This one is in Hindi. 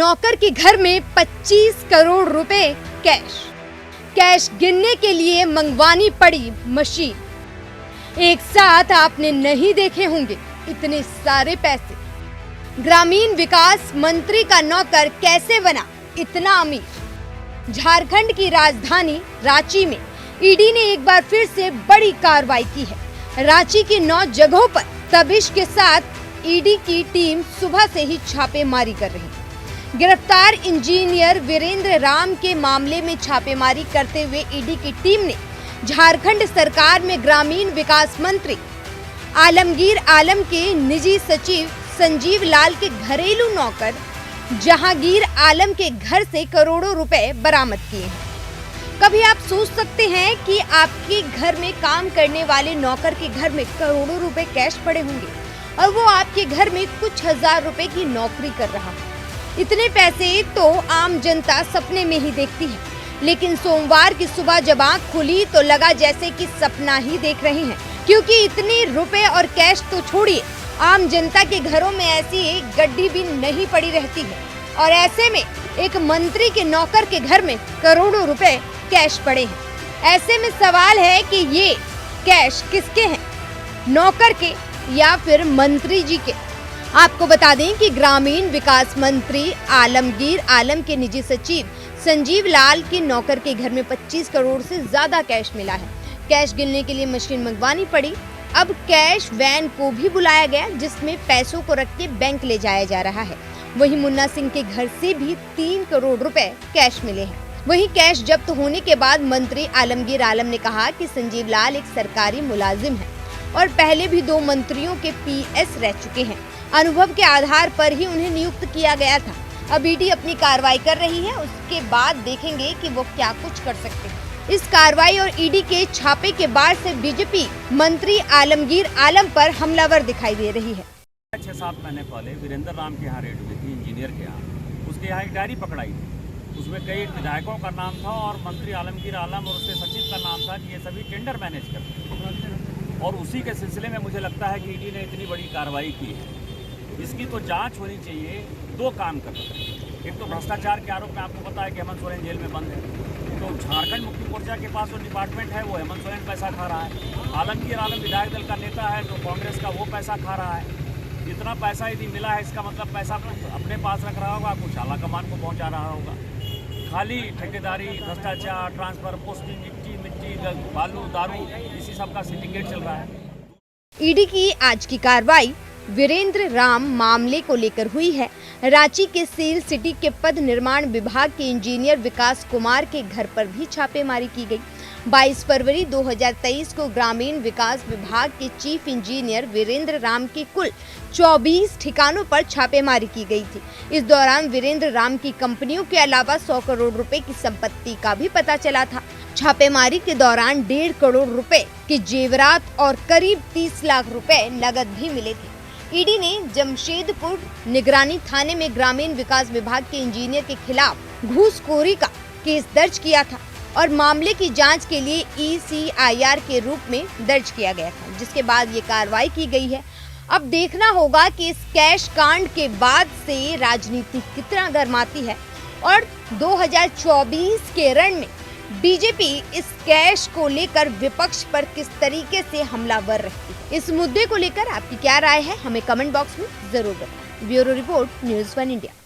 नौकर के घर में 25 करोड़ रुपए कैश गिनने के लिए मंगवानी पड़ी मशीन। एक साथ आपने नहीं देखे होंगे इतने सारे पैसे। ग्रामीण विकास मंत्री का नौकर कैसे बना इतना अमीर? झारखंड की राजधानी रांची में ईडी ने एक बार फिर से बड़ी कार्रवाई की है। रांची की 9 जगहों पर तबिश के साथ ईडी की टीम सुबह से ही छापेमारी कर रही है। गिरफ्तार इंजीनियर वीरेंद्र राम के मामले में छापेमारी करते हुए ईडी की टीम ने झारखंड सरकार में ग्रामीण विकास मंत्री आलमगीर आलम के निजी सचिव संजीव लाल के घरेलू नौकर जहांगीर आलम के घर से करोड़ों रुपए बरामद किए हैं। कभी आप सोच सकते हैं कि आपके घर में काम करने वाले नौकर के घर में करोड़ों रुपए कैश पड़े होंगे और वो आपके घर में कुछ हजार रुपए की नौकरी कर रहा है। इतने पैसे तो आम जनता सपने में ही देखती है, लेकिन सोमवार की सुबह जब आंख खुली तो लगा जैसे कि सपना ही देख रहे हैं, क्योंकि इतने रुपए और कैश तो छोड़िए, आम जनता के घरों में ऐसी एक गड्डी भी नहीं पड़ी रहती है। और ऐसे में एक मंत्री के नौकर के घर में करोड़ों रुपए कैश पड़े हैं। ऐसे में सवाल है कि ये कैश किसके हैं, नौकर के या फिर मंत्री जी के? आपको बता दें कि ग्रामीण विकास मंत्री आलमगीर आलम के निजी सचिव संजीव लाल के नौकर के घर में 25 करोड़ से ज्यादा कैश मिला है। कैश गिनने के लिए मशीन मंगवानी पड़ी। अब कैश वैन को भी बुलाया गया, जिसमें पैसों को रख के बैंक ले जाया जा रहा है। वहीं मुन्ना सिंह के घर से भी 3 करोड़ रुपए कैश मिले हैं। वहीं कैश जब्त होने के बाद मंत्री आलमगीर आलम ने कहा कि संजीव लाल एक सरकारी मुलाजिम है और पहले भी 2 मंत्रियों के पीएस रह चुके हैं। अनुभव के आधार पर ही उन्हें नियुक्त किया गया था। अब ईडी अपनी कार्रवाई कर रही है, उसके बाद देखेंगे कि वो क्या कुछ कर सकते हैं। इस कार्रवाई और ईडी के छापे के बाद से बीजेपी मंत्री आलमगीर आलम पर हमलावर दिखाई दे रही है। 6-7 महीने पहले वीरेंद्र राम के यहाँ रेड हुई थी, इंजीनियर के यहाँ। उसके यहाँ एक डायरी पकड़ाई थी, उसमें कई विधायकों का नाम था और मंत्री आलमगीर आलम और उसके सचिव का नाम था कि ये सभी टेंडर मैनेज करते हैं। और उसी के सिलसिले में मुझे लगता है कि ईडी ने इतनी बड़ी कार्रवाई की है। इसकी तो जांच होनी चाहिए। 2 काम कर रहे हैं। एक तो भ्रष्टाचार के आरोप में आपको पता है कि हेमंत सोरेन जेल में बंद है, तो झारखंड मुक्ति मोर्चा के पास जो डिपार्टमेंट है वो हेमंत सोरेन पैसा खा रहा है। आलमगीर आलम विधायक दल का नेता है तो कांग्रेस का वो पैसा खा रहा है। इतना पैसा यदि मिला है, इसका मतलब पैसा अपने पास रख रहा होगा, कुछ आला कमान को पहुँचा रहा होगा। खाली ठेकेदारी, भ्रष्टाचार, ट्रांसफर, पोस्टिंग, मिट्टी, बालू, दारू, इसी सब का सिंडिकेट चल रहा है। ईडी की आज की कार्रवाई वीरेंद्र राम मामले को लेकर हुई है। रांची के सील सिटी के पथ निर्माण विभाग के इंजीनियर विकास कुमार के घर पर भी छापेमारी की गई। 22 फरवरी 2023 को ग्रामीण विकास विभाग के चीफ इंजीनियर वीरेंद्र राम के कुल 24 ठिकानों पर छापेमारी की गई थी। इस दौरान वीरेंद्र राम की कंपनियों के अलावा 100 करोड़ रुपए की संपत्ति का भी पता चला था। छापेमारी के दौरान 1.5 करोड़ रुपए के जेवरात और करीब 30 लाख रुपए नगद भी मिले थे। ईडी ने जमशेदपुर निगरानी थाने में ग्रामीण विकास विभाग के इंजीनियर के खिलाफ घूसखोरी का केस दर्ज किया था और मामले की जांच के लिए ECIR के रूप में दर्ज किया गया था, जिसके बाद ये कार्रवाई की गई है। अब देखना होगा कि इस कैश कांड के बाद से राजनीति कितना गर्माती है और 2024 के रण में बीजेपी इस कैश को लेकर विपक्ष पर किस तरीके से हमलावर रहती है। इस मुद्दे को लेकर आपकी क्या राय है, हमें कमेंट बॉक्स में जरूर बताएं। Bureau report, news 1 India.